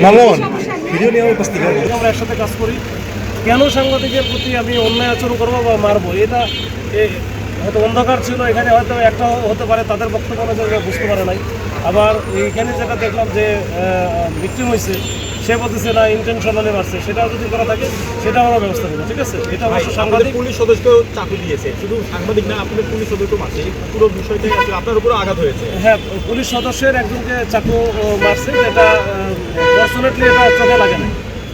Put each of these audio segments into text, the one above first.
Mamun video নিয়ে উপস্থিত আমরা একসাথে কাজ করি। কেন সাংবাদিকের প্রতি আমি অন্যায় আচরণ করবো বা মারবো, এটা হয়তো অন্ধকার ছিল, এখানে হয়তো একটা হতে পারে তাদের বক্তব্য অনুযায়ী বুঝতে পারে নাই। আবার এইখানে যেটা দেখলাম যে ভিকটিম হয়েছে, সে বলতেছে না ইন্টেনশনালি মারছে, সেটা যদি করা থাকে সেটা আমরা ব্যবস্থা নেব। ঠিক আছে, এটা অবশ্য সাংবাদিক পুলিশ সদস্য চাকু দিয়েছে, শুধু সাংবাদিক না, আপনাদের পুলিশ সদস্য মারছে, পুরো বিষয়টা আপনার উপরও আঘাত হয়েছে। হ্যাঁ, পুলিশ সদস্যের একজনকে চাকু মারছে, এটা ফর্চুনেটলি এটা চোখে লাগে না।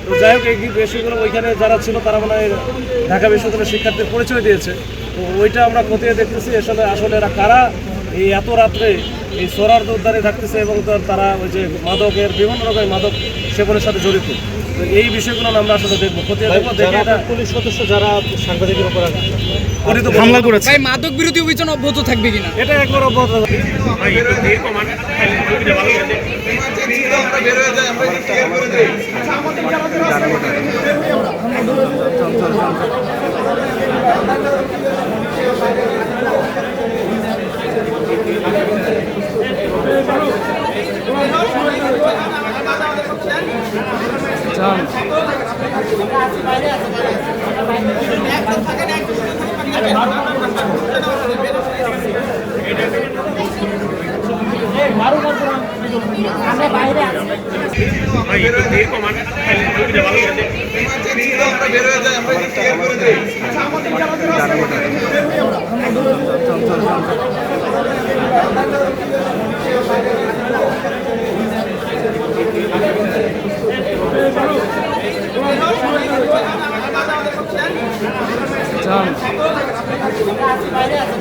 তো যাই হোক, এই বিষয়গুলো ওইখানে যারা ছিল তারা মানে ঢাকা বিশ্ববিদ্যালয়ের শিক্ষার্থীর পরিচয় দিয়েছে। তো ওইটা আমরা খতিয়ে দেখতেছি আসলে এরা কারা এই এত রাত্রে এই সোরার উদ্ধারে থাকতেছে এবং তারা ওই যে মাদকের বিভিন্ন রকমের মাদক সেবনের সাথে জড়িত। তো এই বিষয়গুলো আমরা আসলে দেখবো, খতিয়ে দেখবো, দেখে এটা পুলিশ সদস্য যারা সাংবাদিকের উপর হামলা করেছে। ভাই, মাদক বিরোধী অভিযান অব্যাহত থাকবে কিনা? এটা একবার অব্যাহত থাকবে। আমরা বাইরে আছি। বাইরে আছে।